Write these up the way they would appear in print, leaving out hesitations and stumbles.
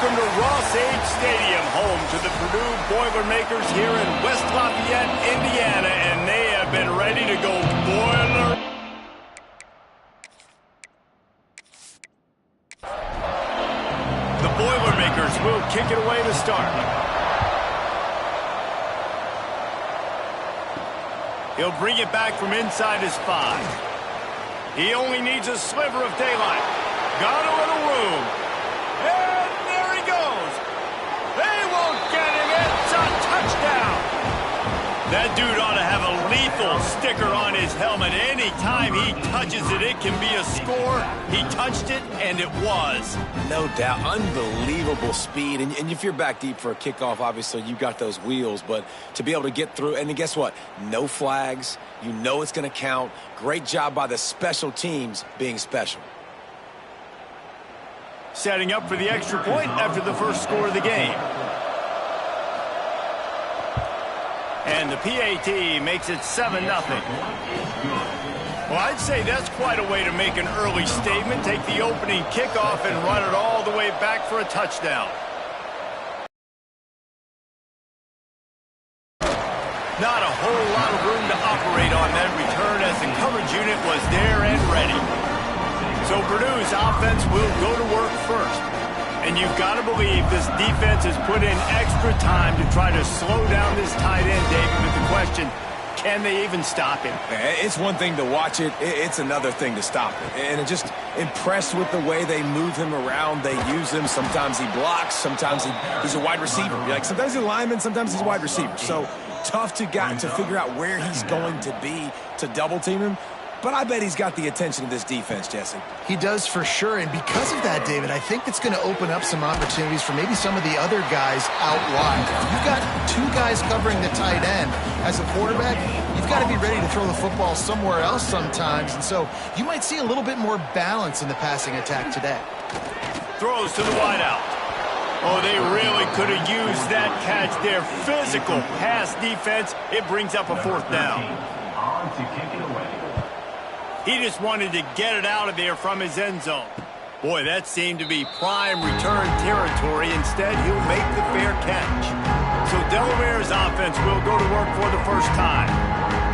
Welcome to Ross-Age Stadium, home to the Purdue Boilermakers here in West Lafayette, Indiana, and they have been ready to go boiler. The Boilermakers will kick it away to start. He'll bring it back from inside his 5. He only needs a sliver of daylight. Got a little room. And there he goes. They won't get him. It's a touchdown. That dude ought to have a lethal sticker on his helmet. Anytime he touches it, it can be a score. He touched it, and it was. No doubt. Unbelievable speed. And if you're back deep for a kickoff, obviously you got those wheels. But to be able to get through, and then guess what? No flags. You know it's going to count. Great job by the special teams being special. Setting up for the extra point after the first score of the game. And the PAT makes it 7-0. Well, I'd say that's quite a way to make an early statement. Take the opening kickoff and run it all the way back for a touchdown. Not a whole lot of room to operate on that return as the coverage unit was there and ready. So Purdue's offense will go to work first. And you've got to believe this defense has put in extra time to try to slow down this tight end, David. But the question, can they even stop him? It's one thing to watch it. It's another thing to stop it. And I'm just impressed with the way they move him around. They use him. Sometimes he blocks. Sometimes he's a wide receiver. Like sometimes he's a lineman. Sometimes he's a wide receiver. So tough to figure out where he's going to be to double team him. But I bet he's got the attention of this defense, Jesse. He does for sure, and because of that, David, I think it's going to open up some opportunities for maybe some of the other guys out wide. You've got 2 guys covering the tight end. As a quarterback, you've got to be ready to throw the football somewhere else sometimes, and so you might see a little bit more balance in the passing attack today. Throws to the wideout. Oh, they really could have used that catch there. Physical pass defense. It brings up a 4th down. On to kick it away. He just wanted to get it out of there from his end zone. Boy, that seemed to be prime return territory. Instead, he'll make the fair catch. So Delaware's offense will go to work for the first time.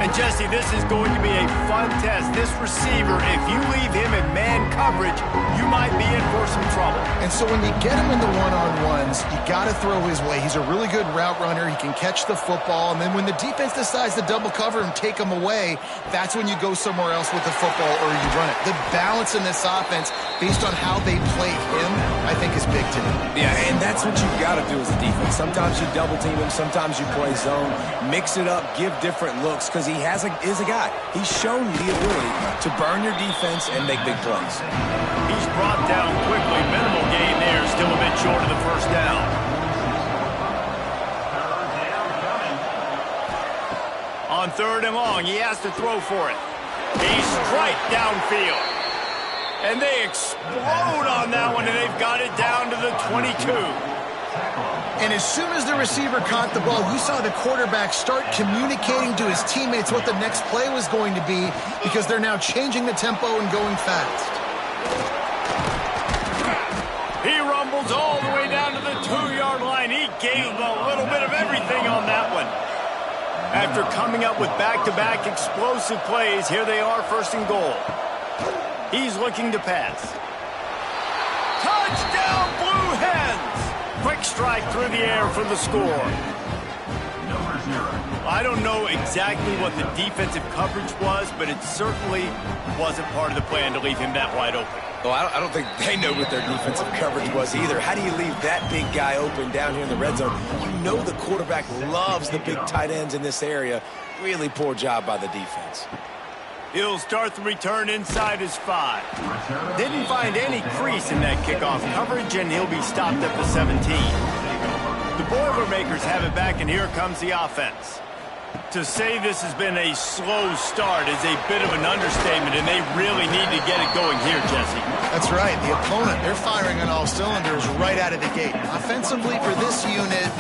And, Jesse, this is going to be a fun test. This receiver, if you leave him in man coverage, you might be in for some trouble. And so when you get him in the one-on-ones, you got to throw his way. He's a really good route runner. He can catch the football. And then when the defense decides to double cover and take him away, that's when you go somewhere else with the football or you run it. The balance in this offense, based on how they play him, I think is big today. Yeah, and that's what you've got to do as a defense. Sometimes you double team him. Sometimes you play zone. Mix it up. Give different looks because he is a guy. He's shown the ability to burn your defense and make big plays. He's brought down quickly. Minimal gain there. Still a bit short of the first down. On 3rd and long, he has to throw for it. He's straight downfield. And they explode on that one, and they've got it down to the 22. And as soon as the receiver caught the ball, you saw the quarterback start communicating to his teammates what the next play was going to be because they're now changing the tempo and going fast. He rumbles all the way down to the 2-yard line. He gave a little bit of everything on that one. After coming up with back-to-back explosive plays, here they are, 1st and goal. He's looking to pass. Touchdown, Blue Hens! Quick strike through the air for the score. I don't know exactly what the defensive coverage was, but it certainly wasn't part of the plan to leave him that wide open. Well, I don't think they know what their defensive coverage was either. How do you leave that big guy open down here in the red zone? You know the quarterback loves the big tight ends in this area. Really poor job by the defense. He'll start the return inside his 5. Didn't find any crease in that kickoff coverage, and he'll be stopped at the 17. The Boilermakers have it back, and here comes the offense. To say this has been a slow start is a bit of an understatement, and they really need to get it going here, Jesse. That's right. The opponent, they're firing on all cylinders right out of the gate. Offensively for this unit,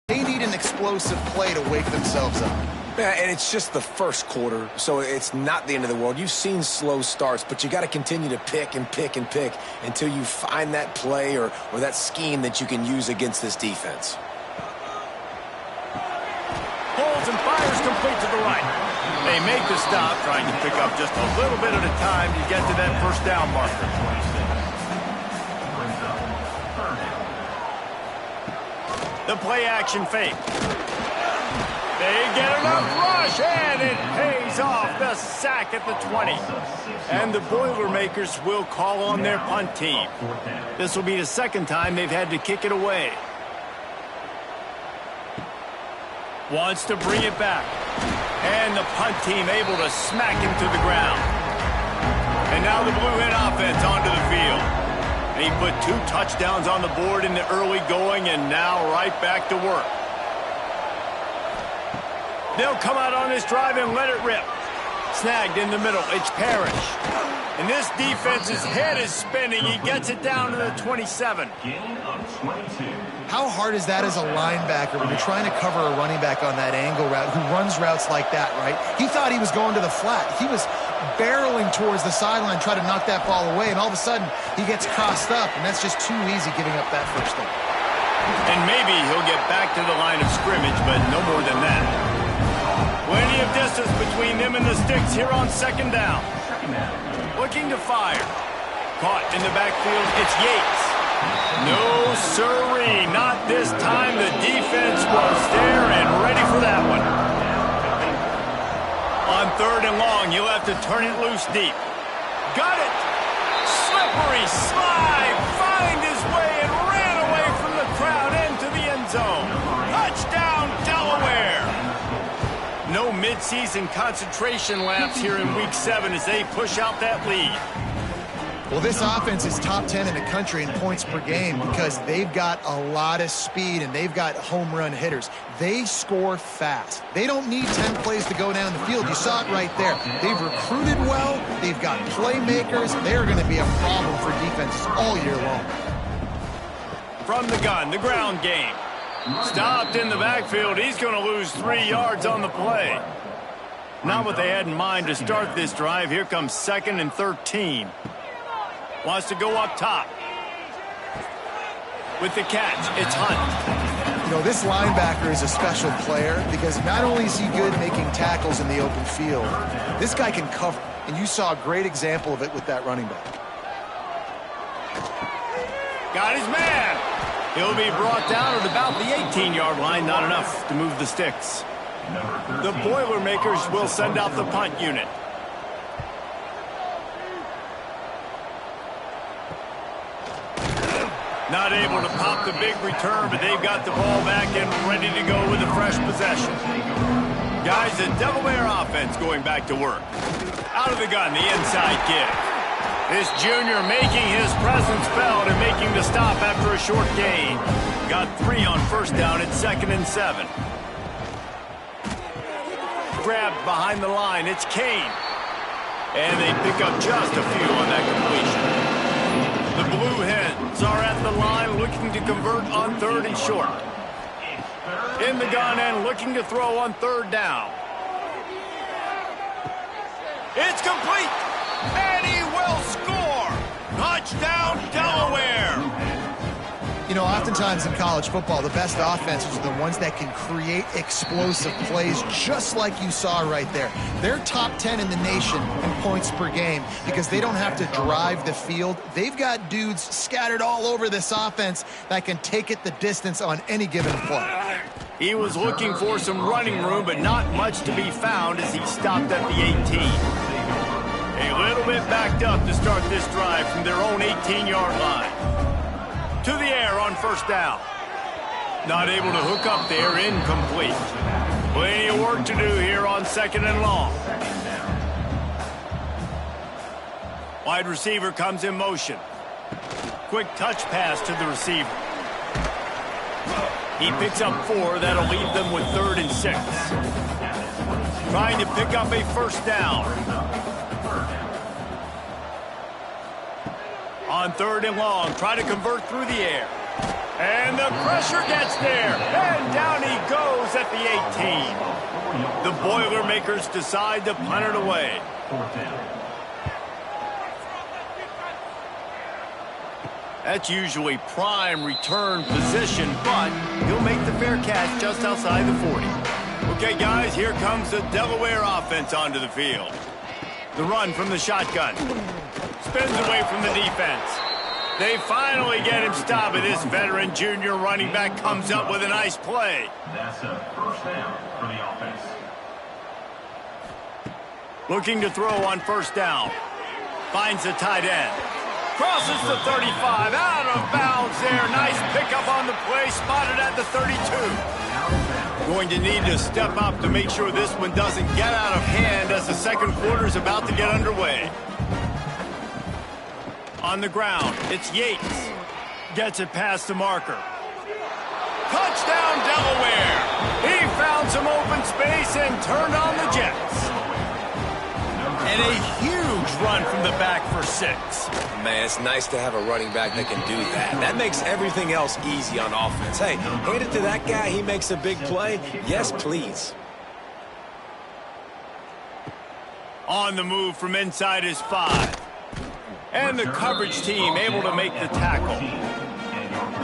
they need an explosive play to wake themselves up. Yeah, and it's just the first quarter, so it's not the end of the world. You've seen slow starts, but you got to continue to pick and pick and pick until you find that play or that scheme that you can use against this defense. Holds and fires complete to the right. They make the stop, trying to pick up just a little bit at a time to get to that first down marker. The play action fake. They get enough rush, and it pays off. The sack at the 20. And the Boilermakers will call on their punt team. This will be the second time they've had to kick it away. Wants to bring it back. And the punt team able to smack him to the ground. And now the Blue Hen offense onto the field. And he put 2 touchdowns on the board in the early going, and now right back to work. They'll come out on this drive and let it rip. Snagged in the middle. It's Parrish. And this defense's head is spinning. He gets it down to the 27. Gain of 22. How hard is that as a linebacker when you're trying to cover a running back on that angle route who runs routes like that, right? He thought he was going to the flat. He was barreling towards the sideline, trying to knock that ball away, and all of a sudden he gets crossed up, and that's just too easy giving up that first down. And maybe he'll get back to the line of scrimmage, but no more than that. Plenty of distance between them and the sticks here on second down. Looking to fire. Caught in the backfield, it's Yates. No sirree, not this time. The defense was there and ready for that one. On third and long, you'll have to turn it loose deep. Got it. Slippery slide. Find his way and ran away from the crowd into the end zone. Touchdown, Delaware. No midseason concentration laps here in Week 7 as they push out that lead. Well, this offense is top 10 in the country in points per game because they've got a lot of speed and they've got home run hitters. They score fast. They don't need 10 plays to go down the field. You saw it right there. They've recruited well. They've got playmakers. They're going to be a problem for defenses all year long. From the gun, the ground game. Stopped in the backfield. He's going to lose 3 yards on the play. Not what they had in mind to start this drive. Here comes 2nd and 13. Wants to go up top. With the catch, it's Hunt. You know, this linebacker is a special player because not only is he good making tackles in the open field, this guy can cover. And you saw a great example of it with that running back. Got his man. He'll be brought down at about the 18-yard line. Not enough to move the sticks. The Boilermakers will send out the punt unit. Not able to pop the big return, but they've got the ball back and ready to go with a fresh possession. Guys, the Delaware offense going back to work. Out of the gun, the inside kick. This junior making his presence felt and making the stop after a short gain. Got 3 on first down at 2nd and 7. Grabbed behind the line, it's Kane. And they pick up just a few on that completion. The Blue Hens are at the line looking to convert on 3rd and short. In the gun and looking to throw on 3rd down. It's complete, and he will score. Touchdown, Delaware. You know, oftentimes in college football, the best offenses are the ones that can create explosive plays just like you saw right there. They're top 10 in the nation in points per game because they don't have to drive the field. They've got dudes scattered all over this offense that can take it the distance on any given play. He was looking for some running room, but not much to be found as he stopped at the 18. A little bit backed up to start this drive from their own 18-yard line. To the air on first down. Not able to hook up there, incomplete. Plenty of work to do here on 2nd and long. Wide receiver comes in motion. Quick touch pass to the receiver. He picks up 4. That'll leave them with 3rd and 6. Trying to pick up a first down. On 3rd and long, try to convert through the air. And the pressure gets there. And down he goes at the 18. The Boilermakers decide to punt it away. That's usually prime return position, but he'll make the fair catch just outside the 40. Okay, guys, here comes the Delaware offense onto the field. The run from the shotgun. Spins away from the defense. They finally get him stopped, and this veteran junior running back comes up with a nice play. That's a first down for the offense. Looking to throw on first down. Finds the tight end. Crosses the 35, out of bounds there. Nice pickup on the play, spotted at the 32. Going to need to step up to make sure this one doesn't get out of hand as the second quarter is about to get underway. On the ground, it's Yates. Gets it past the marker. Touchdown, Delaware! He found some open space and turned on the Jets. And a huge run from the back for 6. Man, it's nice to have a running back that can do that. That makes everything else easy on offense. Hey, hand it to that guy. He makes a big play. Yes, please. On the move from inside his 5. And the coverage team able to make the tackle.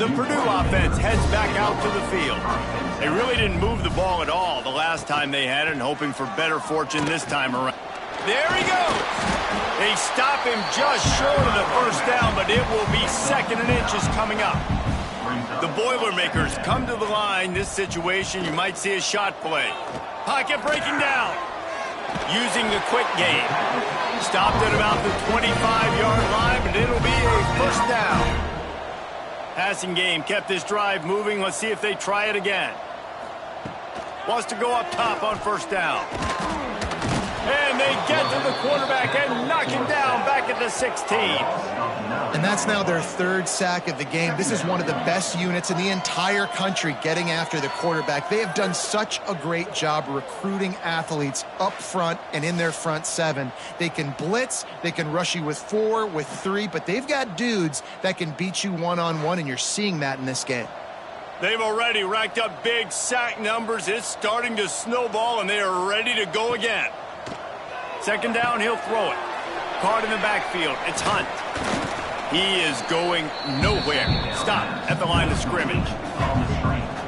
The Purdue offense heads back out to the field. They really didn't move the ball at all the last time they had it, and hoping for better fortune this time around. There he goes. They stop him just short of the first down, but it will be 2nd and inches coming up. The Boilermakers come to the line. This situation, you might see a shot play. Pocket breaking down. Using the quick game. Stopped at about the 25-yard line, but it'll be a first down. Passing game kept this drive moving. Let's see if they try it again. Wants to go up top on first down. And they get to the quarterback and knock him down back at the 16. And that's now their 3rd sack of the game. This is one of the best units in the entire country getting after the quarterback. They have done such a great job recruiting athletes up front and in their front 7. They can blitz, they can rush you with 4, with 3, but they've got dudes that can beat you one-on-one, and you're seeing that in this game. They've already racked up big sack numbers. It's starting to snowball, and they are ready to go again. 2nd down, he'll throw it. Caught in the backfield. It's Hunt. He is going nowhere. Stop at the line of scrimmage.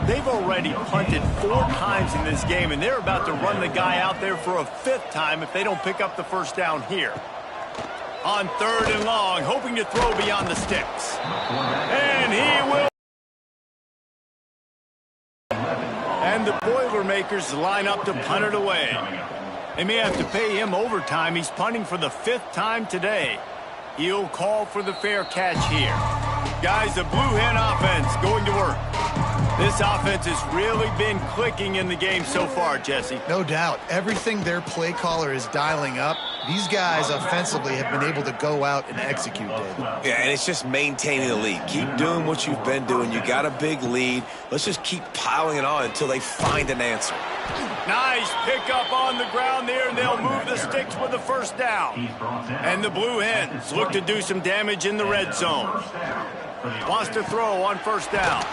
They've already punted 4 times in this game, and they're about to run the guy out there for a 5th time if they don't pick up the first down here. On 3rd and long, hoping to throw beyond the sticks. And he will. And the Boilermakers line up to punt it away. They may have to pay him overtime. He's punting for the 5th time today. He'll call for the fair catch here. Guys, the Blue Hen offense going to work. This offense has really been clicking in the game so far, Jesse. No doubt. Everything their play caller is dialing up, these guys offensively have been able to go out and execute, David. Yeah, and it's just maintaining the lead. Keep doing what you've been doing. You got a big lead. Let's just keep piling it on until they find an answer. Nice pickup on the ground there, and they'll move the sticks with the first down. And the Blue Hens look to do some damage in the red zone. Wants to throw on first down.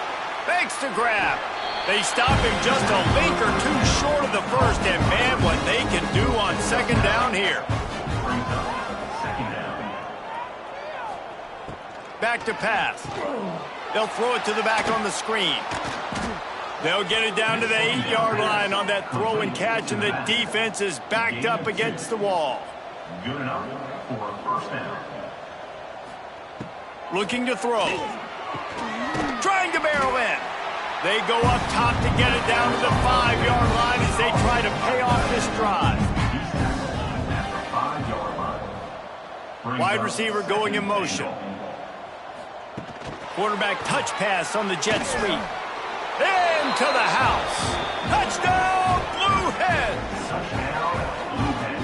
Fakes to grab. They stop him just a link or 2 short of the first, and man, what they can do on 2nd down here. Back to pass. They'll throw it to the back on the screen. They'll get it down to the 8-yard line on that throw and catch, and the defense is backed up against the wall. Good enough for a first down. Looking to throw. Trying to barrel in. They go up top to get it down to the 5-yard line as they try to pay off this drive. Wide receiver going in motion. Quarterback touch pass on the jet sweep. Into the house. Touchdown, Blue Hens.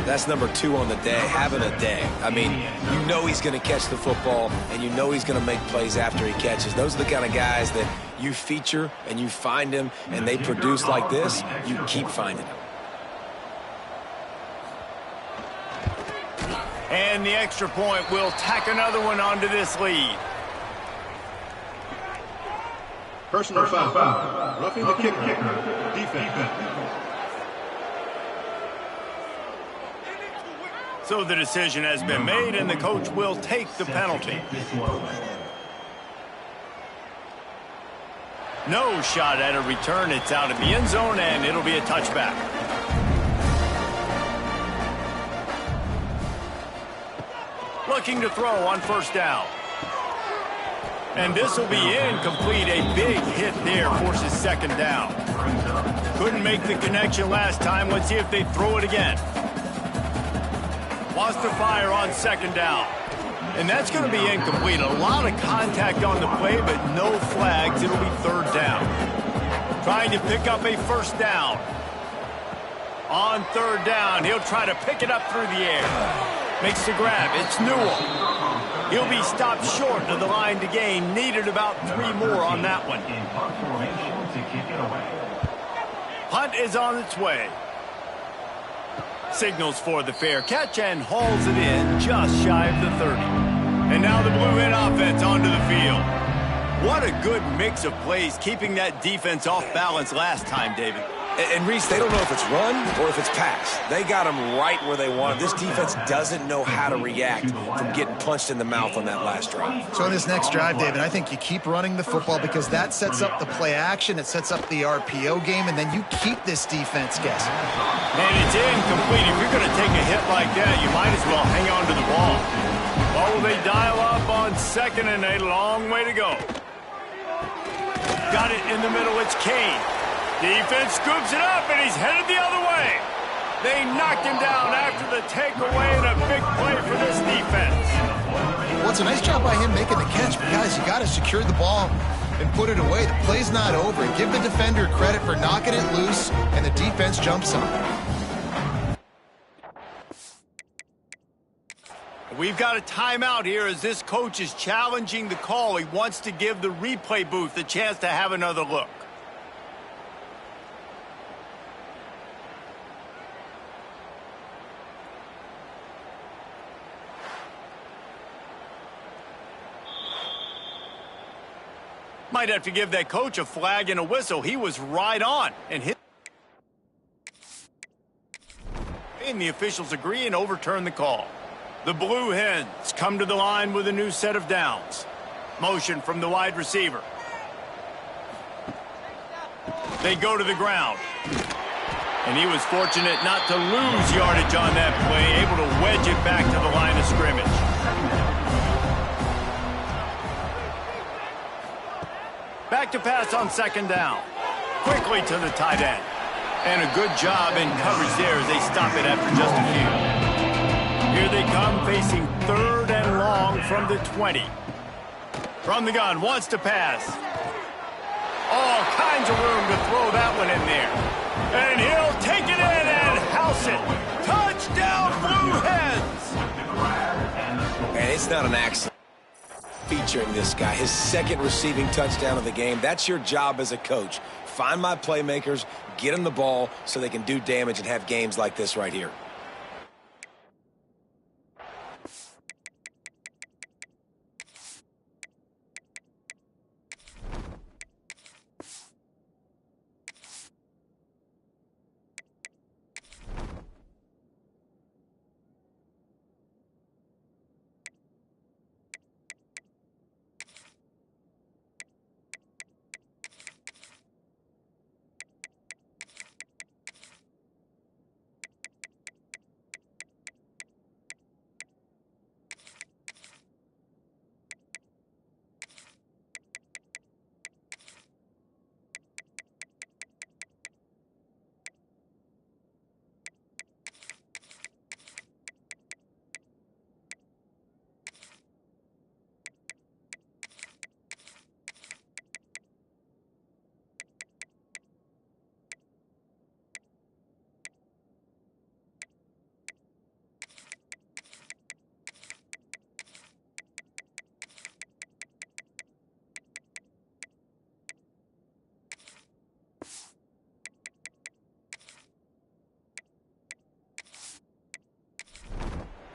That's number 2 on the day, having a day. I mean, you know he's going to catch the football, and you know he's going to make plays after he catches. Those are the kind of guys that you feature and you find them, and they produce like this, you keep finding them. And the extra point will tack another one onto this lead. Personal foul. Roughing the kicker. Defense. So the decision has been made, and the coach will take the penalty. No shot at a return. It's out of the end zone, and it'll be a touchback. Looking to throw on first down. And this will be incomplete. A big hit there forces second down. Couldn't make the connection last time. Let's see if they throw it again. Wants to fire on second down. And that's going to be incomplete. A lot of contact on the play, but no flags. It'll be third down. Trying to pick up a first down. On third down, he'll try to pick it up through the air. Makes the grab. It's Newell. He'll be stopped short of the line to gain. Needed about 3 more on that one. Punt is on its way. Signals for the fair catch and hauls it in just shy of the 30. And now the Blue Hen offense onto the field. What a good mix of plays, keeping that defense off balance last time, David. And Reese, they don't know if it's run or if it's pass. They got them right where they want them. This defense doesn't know how to react from getting punched in the mouth on that last drive. So in this next drive, David, I think you keep running the football because that sets up the play action, it sets up the RPO game, and then you keep this defense guessing. And it's incomplete. If you're going to take a hit like that, you might as well hang on to the ball. Oh, they dial up on second and a long way to go. Got it in the middle. It's Kane. Defense scoops it up, and he's headed the other way. They knocked him down after the takeaway, and a big play for this defense. Well, it's a nice job by him making the catch, but guys, you got to secure the ball and put it away. The play's not over. Give the defender credit for knocking it loose, and the defense jumps on it. We've got a timeout here as this coach is challenging the call. He wants to give the replay booth a chance to have another look. Might have to give that coach a flag and a whistle. He was right on and hit. And the officials agree and overturn the call. The Blue Hens come to the line with a new set of downs. Motion from the wide receiver. They go to the ground. And he was fortunate not to lose yardage on that play, able to wedge it back to the line of scrimmage. Back to pass on second down. Quickly to the tight end. And a good job in coverage there as they stop it after just a few. Here they come facing third and long from the 20. From the gun, wants to pass. All kinds of room to throw that one in there. And he'll take it in and house it. Touchdown, Blue Hens! And it's not an accident featuring this guy. His second receiving touchdown of the game. That's your job as a coach. Find my playmakers, get them the ball so they can do damage and have games like this right here.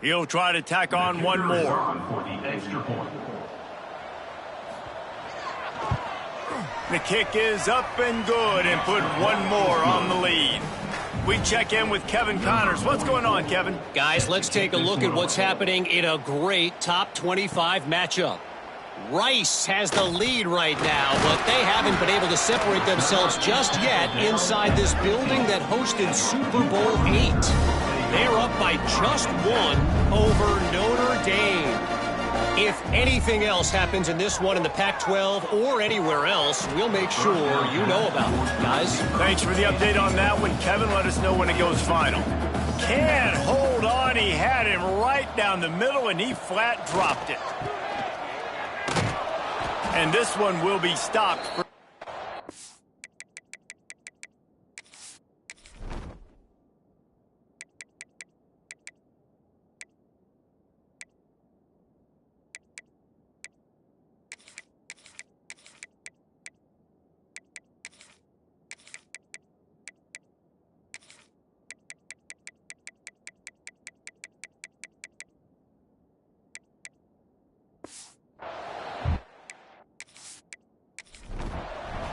He'll try to tack on one more. The kick is up and good and put one more on the lead. We check in with Kevin Connors. What's going on, Kevin? Guys, let's take a look at what's happening in a great top 25 matchup. Rice has the lead right now, but they haven't been able to separate themselves just yet inside this building that hosted Super Bowl VIII. They're up by just one over Notre Dame. If anything else happens in this one in the Pac-12 or anywhere else, we'll make sure you know about it, guys. Thanks for the update on that one, Kevin. Let us know when it goes final. Can't hold on. He had him right down the middle, and he flat dropped it. And this one will be stopped for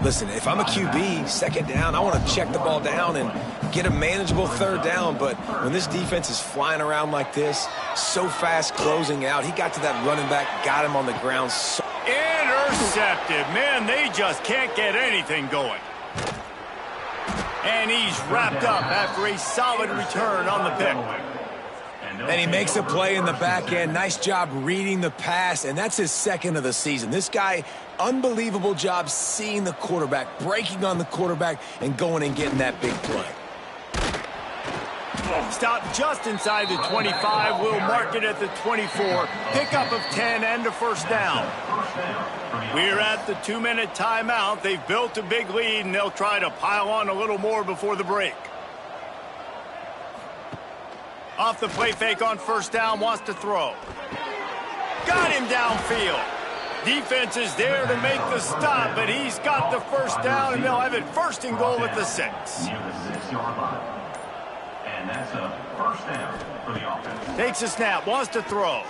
Listen, if I'm a QB, second down, I want to check the ball down and get a manageable third down. But when this defense is flying around like this, so fast closing out, he got to that running back, got him on the ground. Intercepted. Man, they just can't get anything going. And he's wrapped up after a solid return on the pick. And he makes a play in the back end. Nice job reading the pass, and that's his second of the season. This guy, unbelievable job seeing the quarterback, breaking on the quarterback, and going and getting that big play. Stop just inside the 25. We'll mark it at the 24. Pickup of 10 and a first down. We're at the 2-minute timeout. They've built a big lead, and they'll try to pile on a little more before the break. Off the play fake on first down, wants to throw. Got him downfield. Defense is there to make the stop, but he's got the first down, and they'll have it first and goal at the 6. Near the 6-yard line. And that's a first down for the offense. Takes a snap, wants to throw.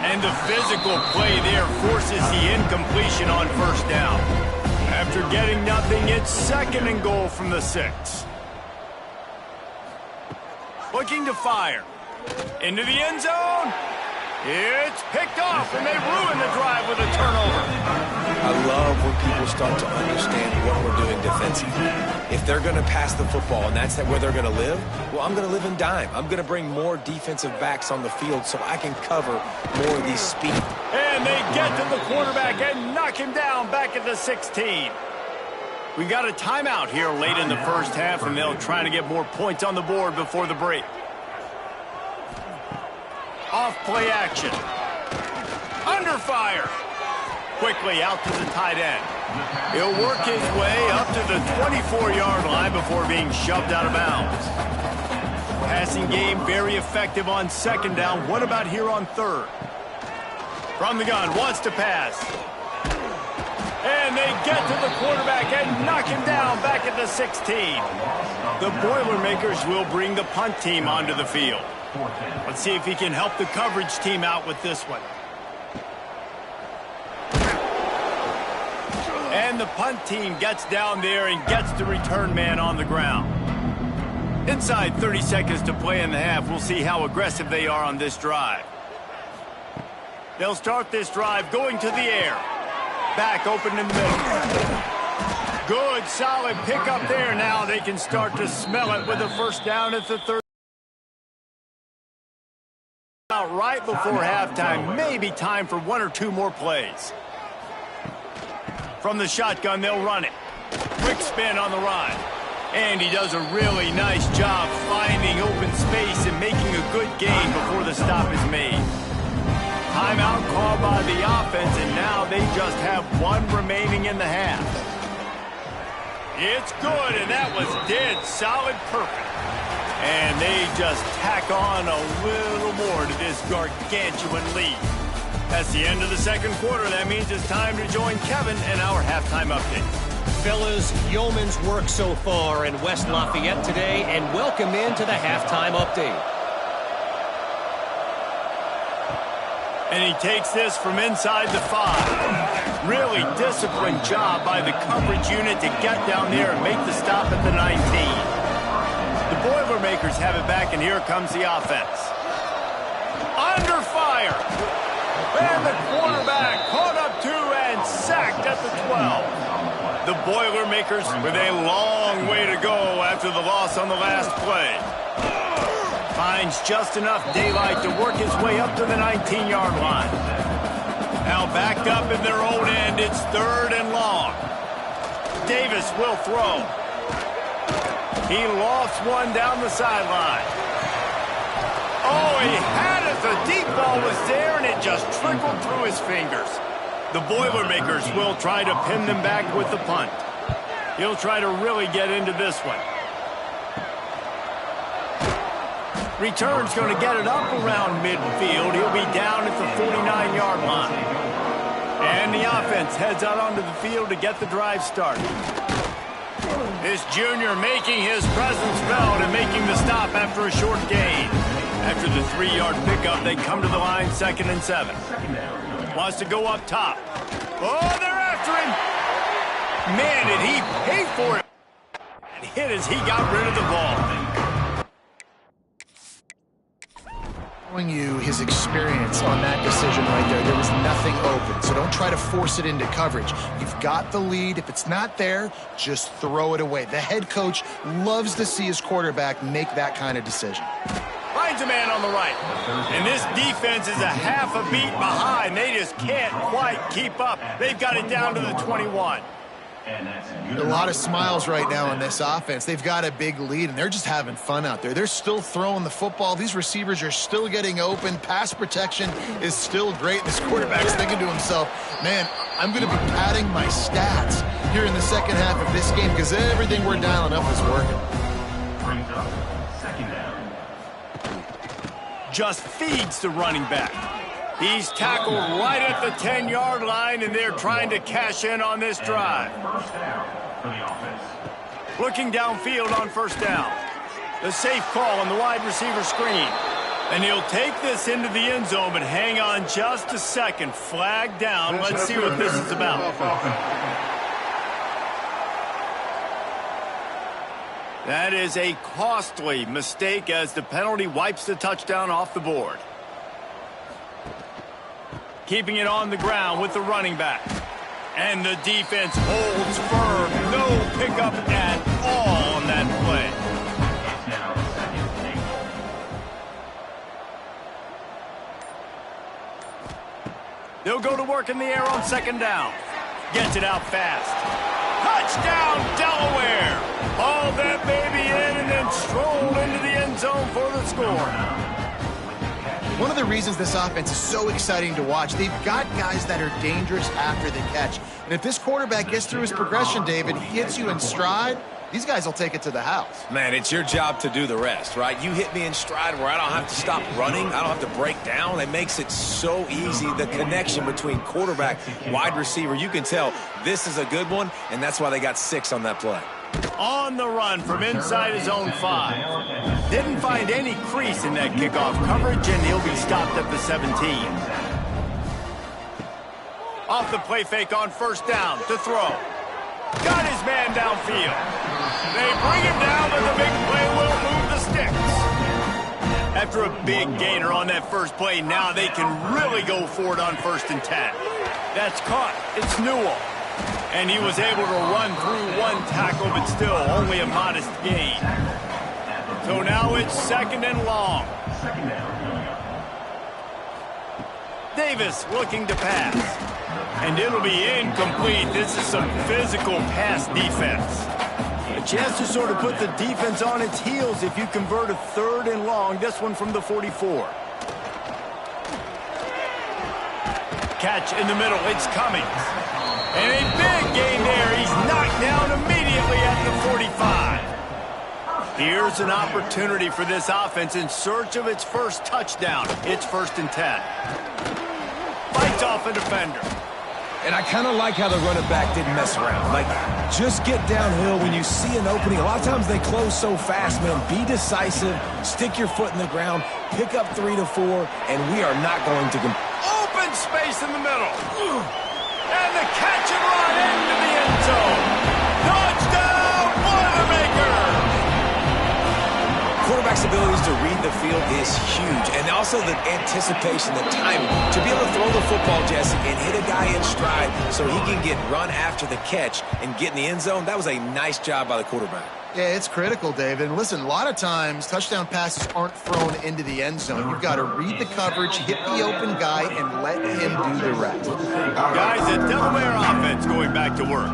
And the physical play there forces the incompletion on first down. After getting nothing, it's second and goal from the 6. Looking to fire. Into the end zone. It's picked off, and they ruin the drive with a turnover. I love when people start to understand what we're doing defensively. If they're going to pass the football and that's where they're going to live, well, I'm going to live in dime. I'm going to bring more defensive backs on the field so I can cover more of these speed. And they get to the quarterback and knock him down back at the 16. We got a timeout here late in the first half, and they'll try to get more points on the board before the break. Off play action. Under fire. Quickly out to the tight end. He'll work his way up to the 24-yard line before being shoved out of bounds. Passing game very effective on second down. What about here on third? From the gun, wants to pass. And they get to the quarterback and knock him down back at the 16. The Boilermakers will bring the punt team onto the field. Let's see if he can help the coverage team out with this one. And the punt team gets down there and gets the return man on the ground. Inside 30 seconds to play in the half. We'll see how aggressive they are on this drive. They'll start this drive going to the air. Back open in the middle. Good, solid pickup there. Now they can start to smell it with a first down at the 30. Right before halftime, maybe time for one or two more plays. From the shotgun, they'll run it. Quick spin on the run. And he does a really nice job finding open space and making a good gain before the stop is made. Timeout called by the offense, and now they just have one remaining in the half. It's good, and that was dead solid perfect. And they just tack on a little more to this gargantuan lead. That's the end of the second quarter. That means it's time to join Kevin and our halftime update. Fellas, yeoman's work so far in West Lafayette today, and welcome into the halftime update. And he takes this from inside the 5. Really disciplined job by the coverage unit to get down there and make the stop at the 19. The Boilermakers have it back, and here comes the offense. Under fire. And the quarterback caught up to and sacked at the 12. The Boilermakers with a long way to go after the loss on the last play. Finds just enough daylight to work his way up to the 19-yard line. Now backed up in their own end, it's 3rd and long. Davis will throw. He lofts one down the sideline. Oh, he had it. The deep ball was there, and it just trickled through his fingers. The Boilermakers will try to pin them back with the punt. He'll try to really get into this one. Return's going to get it up around midfield. He'll be down at the 49-yard line. And the offense heads out onto the field to get the drive started. This junior making his presence felt and making the stop after a short gain. After the 3-yard pickup, they come to the line 2nd and 7. Wants to go up top. Oh, they're after him. Man, did he pay for it. And hit as he got rid of the ball. Showing you his experience on that decision right there. There was nothing open, so don't try to force it into coverage. You've got the lead. If it's not there, just throw it away. The head coach loves to see his quarterback make that kind of decision. Finds a man on the right. And this defense is a half a beat behind. They just can't quite keep up. They've got it down to the 21. A lot of smiles right now on this offense. They've got a big lead, and they're just having fun out there. They're still throwing the football. These receivers are still getting open. Pass protection is still great. This quarterback's thinking to himself, man, I'm going to be padding my stats here in the second half of this game because everything we're dialing up is working. Brings up 2nd down. Just feeds the running back. He's tackled right at the 10-yard line, and they're trying to cash in on this drive. 1st down for the offense. Looking downfield on 1st down. The safe call on the wide receiver screen. And he'll take this into the end zone, but hang on just a second. Flag down. Let's see what this is about. That is a costly mistake as the penalty wipes the touchdown off the board. Keeping it on the ground with the running back. And the defense holds firm. No pickup at all on that play. It's now 2nd and 8. They'll go to work in the air on 2nd down. Gets it out fast. Touchdown, Delaware! Haul that baby in and then stroll into the end zone for the score. One of the reasons this offense is so exciting to watch, they've got guys that are dangerous after the catch. And if this quarterback gets through his progression, David, he hits you in stride, these guys will take it to the house. Man, it's your job to do the rest, right? You hit me in stride where I don't have to stop running. I don't have to break down. It makes it so easy, the connection between quarterback, wide receiver. You can tell this is a good one, and that's why they got 6 on that play. On the run from inside his own 5. Didn't find any crease in that kickoff coverage, and he'll be stopped at the 17. Off the play fake on 1st down to throw. Got his man downfield. They bring him down, but the big play will move the sticks. After a big gainer on that first play, now they can really go for it on 1st and 10. That's caught. It's Newell. And he was able to run through one tackle, but still only a modest gain. So now it's 2nd and long. Davis looking to pass. And it'll be incomplete. This is some physical pass defense. A chance to sort of put the defense on its heels if you convert a 3rd and long. This one from the 44. Catch in the middle. It's Cummings. And a big gain there. He's knocked down immediately at the 45. Here's an opportunity for this offense in search of its first touchdown. It's 1st and 10. Fights off a defender. And I kind of like how the running back didn't mess around. Like, just get downhill when you see an opening. A lot of times they close so fast, man. Be decisive. Stick your foot in the ground. Pick up 3 to 4, and we are not going to... Open space in the middle. And the catch and run into the end zone. Touchdown, Boilermaker! Quarterback's abilities to read the field is huge, and also the anticipation, the timing. To be able to throw the football, Jesse, and hit a guy in stride so he can get run after the catch and get in the end zone, that was a nice job by the quarterback. Yeah, it's critical, David. And listen, a lot of times touchdown passes aren't thrown into the end zone. You've got to read the coverage, hit the open guy, and let him do the rest. Guys, the Delaware offense going back to work.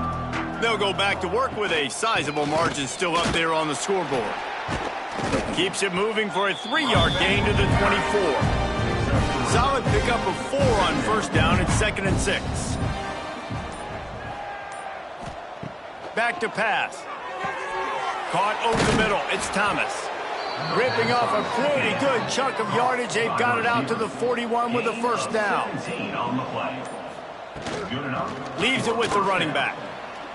They'll go back to work with a sizable margin still up there on the scoreboard. Keeps it moving for a 3-yard gain to the 24. Solid pickup of 4 on first down and 2nd and 6. Back to pass. Caught over the middle. It's Thomas. Ripping off a pretty good chunk of yardage. They've got it out to the 41 with a first down. Leaves it with the running back.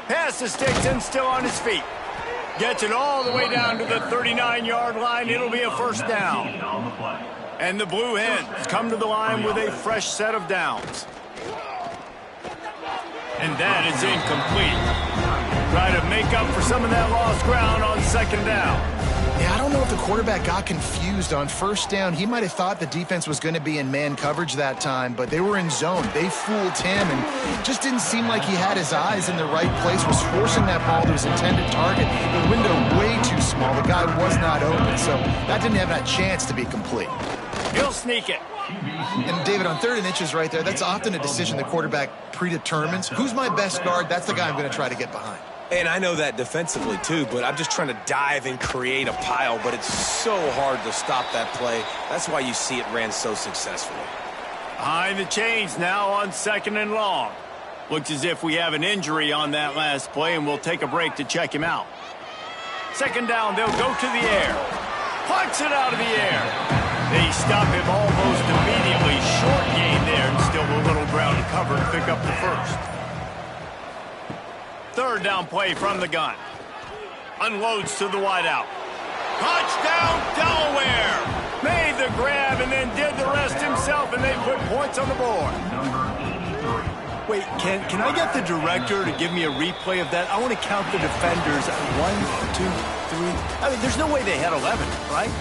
Pass to Stigson, still on his feet. Gets it all the way down to the 39-yard line. It'll be a first down. And the Blue Hens come to the line with a fresh set of downs. And that is incomplete. Try to make up for some of that lost ground on 2nd down. Yeah, I don't know if the quarterback got confused on first down. He might have thought the defense was going to be in man coverage that time, but they were in zone. They fooled him, and it just didn't seem like he had his eyes in the right place, was forcing that ball to his intended target. The window way too small. The guy was not open, so that didn't have that chance to be complete. He'll sneak it. And, David, on 3rd and inches right there, that's often a decision the quarterback predetermines. Who's my best guard? That's the guy I'm going to try to get behind. And I know that defensively, too, but I'm just trying to dive and create a pile, but it's so hard to stop that play. That's why you see it ran so successfully. Behind the chains now on 2nd and long. Looks as if we have an injury on that last play, and we'll take a break to check him out. 2nd down, they'll go to the air. Punts it out of the air. They stop him almost immediately. Short gain there, and still a little ground to cover to pick up the first. 3rd down play from the gun. Unloads to the wideout. Touchdown, Delaware! Made the grab and then did the rest himself, and they put points on the board. Wait, can I get the director to give me a replay of that? I want to count the defenders. 1, 2, 3. I mean, there's no way they had 11, right?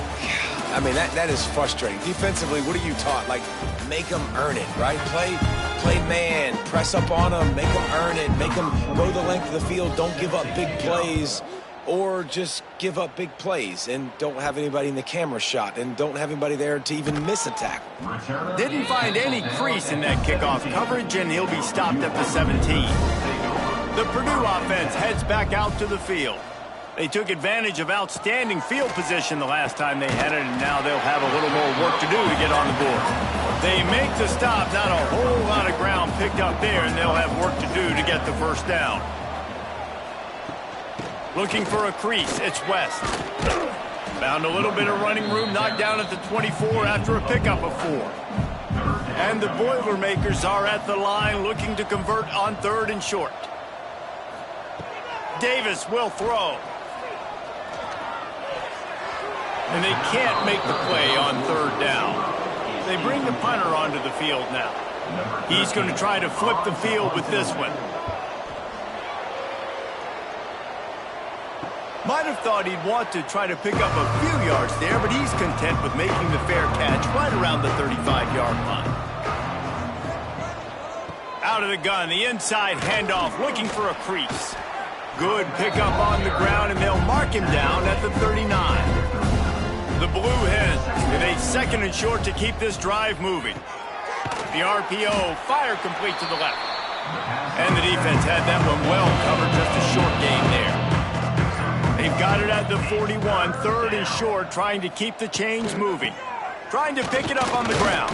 I mean, that is frustrating. Defensively, what are you taught? Like, make them earn it, right? Play man, press up on them, make them earn it, make them go the length of the field, don't give up big plays, or just give up big plays and don't have anybody in the camera shot and don't have anybody there to even miss a tackle. Didn't find any crease in that kickoff coverage, and he'll be stopped at the 17. The Purdue offense heads back out to the field. They took advantage of outstanding field position the last time they had it, and now they'll have a little more work to do to get on the board. They make the stop, not a whole lot of ground picked up there, and they'll have work to do to get the first down. Looking for a crease, it's West. Found a little bit of running room, knocked down at the 24 after a pickup of 4. And the Boilermakers are at the line looking to convert on 3rd and short. Davis will throw. And they can't make the play on 3rd down. They bring the punter onto the field now. He's going to try to flip the field with this one. Might have thought he'd want to try to pick up a few yards there, but he's content with making the fair catch right around the 35-yard line. Out of the gun, the inside handoff, looking for a crease. Good pickup on the ground, and they'll mark him down at the 39. The Blue Hens with a 2nd and short to keep this drive moving. The RPO, fire complete to the left. And the defense had that one well covered, just a short gain there. They've got it at the 41, 3rd and short, trying to keep the chains moving. Trying to pick it up on the ground.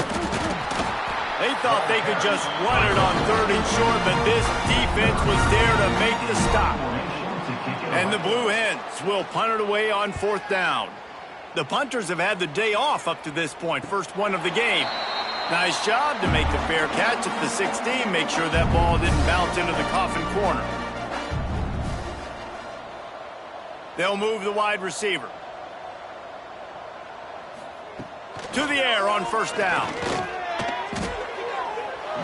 They thought they could just run it on 3rd and short, but this defense was there to make the stop. And the Blue Hens will punt it away on 4th down. The punters have had the day off up to this point, first one of the game. Nice job to make the fair catch at the 16, make sure that ball didn't bounce into the coffin corner. They'll move the wide receiver. To the air on 1st down.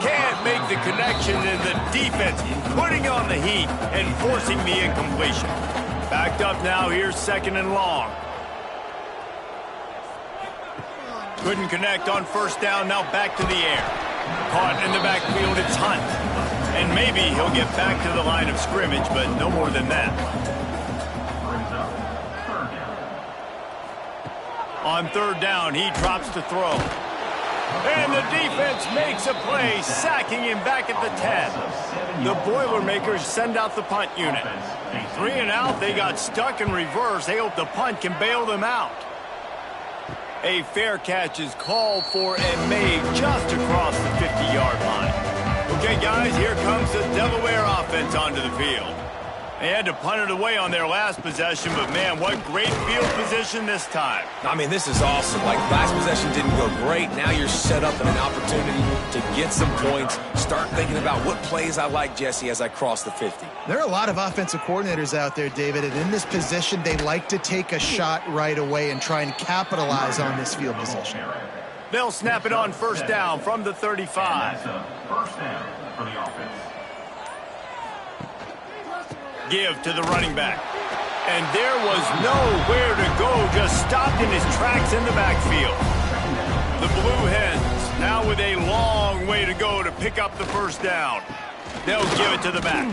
Can't make the connection, and the defense putting on the heat and forcing the incompletion. Backed up now, here's 2nd and long. Couldn't connect on 1st down, now back to the air. Caught in the backfield, it's Hunt. And maybe he'll get back to the line of scrimmage, but no more than that. On 3rd down, he drops to throw. And the defense makes a play, sacking him back at the 10. The Boilermakers send out the punt unit. 3 and out, they got stuck in reverse. They hope the punt can bail them out. A fair catch is called for and made just across the 50-yard line. Okay, guys, here comes the Delaware offense onto the field. They had to punt it away on their last possession, but, man, what great field position this time. I mean, this is awesome. Like, last possession didn't go great. Now you're set up in an opportunity to get some points. Start thinking about what plays I like, Jesse, as I cross the 50. There are a lot of offensive coordinators out there, David, and in this position, they like to take a shot right away and try and capitalize on this field position. They'll snap it on 1st down from the 35. First down for the offense. Give to the running back. And there was nowhere to go, just stopped in his tracks in the backfield. The Blue Hens now with a long way to go to pick up the 1st down. They'll give it to the back.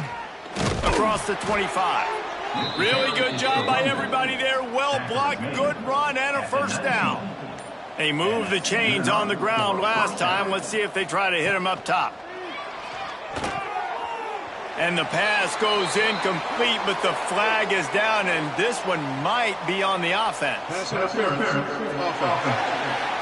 Across the 25. Really good job by everybody there. Well blocked, good run, and a 1st down. They moved the chains on the ground last time. Let's see if they try to hit him up top. And the pass goes incomplete, but the flag is down, and this one might be on the offense. Pass interference. Offense.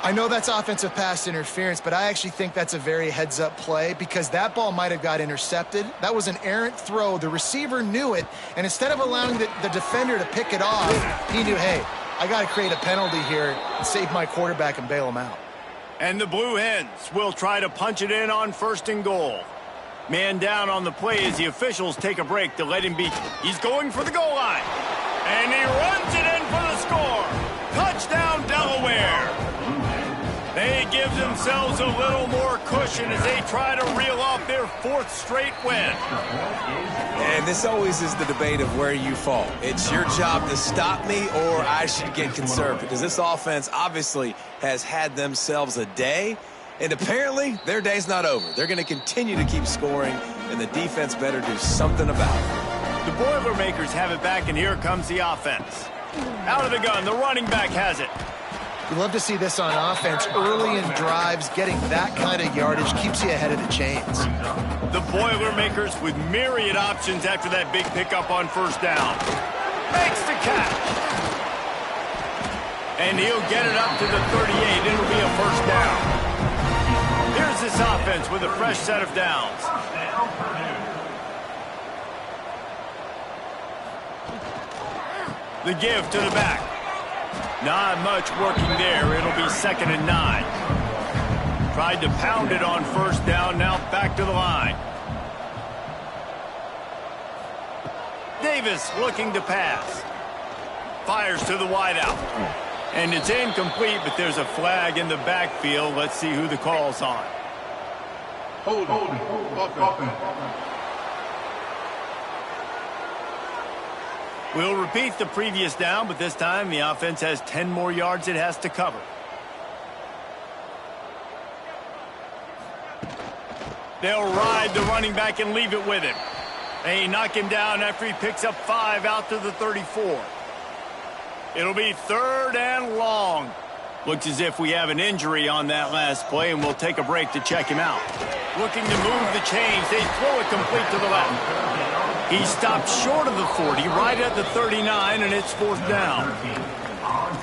I know that's offensive pass interference, but I actually think that's a very heads-up play because that ball might have got intercepted. That was an errant throw. The receiver knew it, and instead of allowing the defender to pick it off, he knew, hey, I got to create a penalty here and save my quarterback and bail him out. And the Blue Hens will try to punch it in on 1st and goal. Man down on the play as the officials take a break to let him be. He's going for the goal line. And he runs it in for the score. Touchdown, Delaware. They give themselves a little more cushion as they try to reel off their 4th straight win. And this always is the debate of where you fall. It's your job to stop me or I should get conservative because this offense obviously has had themselves a day, and apparently their day's not over. They're going to continue to keep scoring, and the defense better do something about it. The Boilermakers have it back, and here comes the offense. Out of the gun, the running back has it. We love to see this on offense. Early in drives, getting that kind of yardage keeps you ahead of the chains. The Boilermakers with myriad options after that big pickup on 1st down. Makes the catch. And he'll get it up to the 38. It'll be a 1st down. Here's this offense with a fresh set of downs. The give to the back. Not much working there. It'll be 2nd and 9. Tried to pound it on 1st down. Now back to the line. Davis looking to pass. Fires to the wideout. And it's incomplete, but there's a flag in the backfield. Let's see who the call's on. Hold. We'll repeat the previous down, but this time the offense has 10 more yards it has to cover. They'll ride the running back and leave it with him. They knock him down after he picks up 5 out to the 34. It'll be 3rd and long. Looks as if we have an injury on that last play, and we'll take a break to check him out. Looking to move the chains. They throw it complete to the left. He stopped short of the 40, right at the 39, and it's 4th down.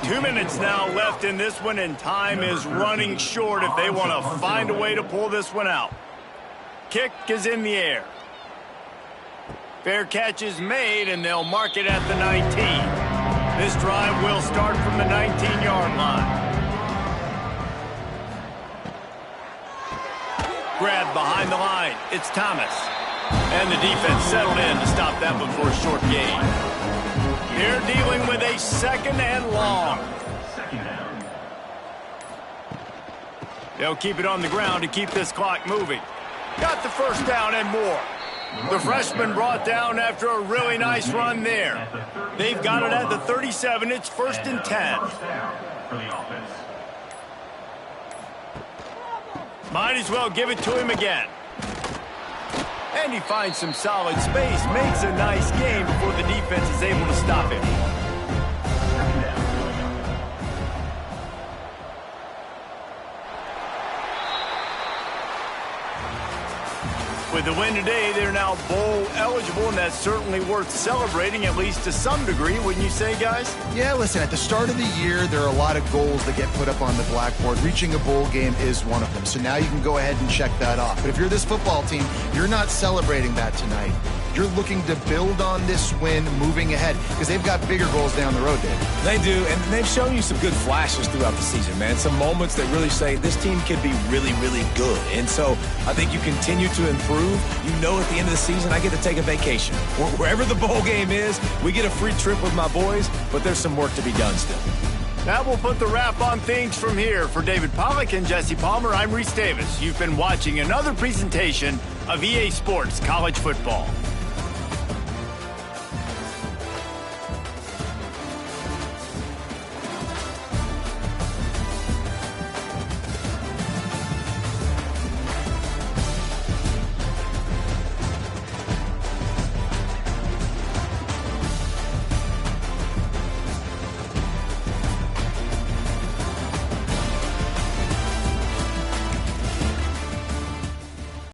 2 minutes now left in this one, and time is running short if they want to find a way to pull this one out. Kick is in the air. Fair catch is made, and they'll mark it at the 19. This drive will start from the 19-yard line. Grab behind the line. It's Thomas. And the defense settled in to stop that before a short gain. They're dealing with a 2nd and long. They'll keep it on the ground to keep this clock moving. Got the first down and more. The freshman brought down after a really nice run there. They've got it at the 37. It's 1st and 10. Might as well give it to him again. And he finds some solid space, makes a nice game before the defense is able to stop him. With the win today, they're now bowl eligible, and that's certainly worth celebrating, at least to some degree, wouldn't you say, guys? Yeah, listen, at the start of the year, there are a lot of goals that get put up on the blackboard. Reaching a bowl game is one of them. So now you can go ahead and check that off. But if you're this football team, you're not celebrating that tonight. You're looking to build on this win moving ahead because they've got bigger goals down the road, Dave. They do, and they've shown you some good flashes throughout the season, man. Some moments that really say this team can be really, really good. And so I think you continue to improve. You know at the end of the season, I get to take a vacation. Wherever the bowl game is, we get a free trip with my boys, but there's some work to be done still. That will put the wrap on things from here. For David Pollack and Jesse Palmer, I'm Reese Davis. You've been watching another presentation of EA Sports College Football.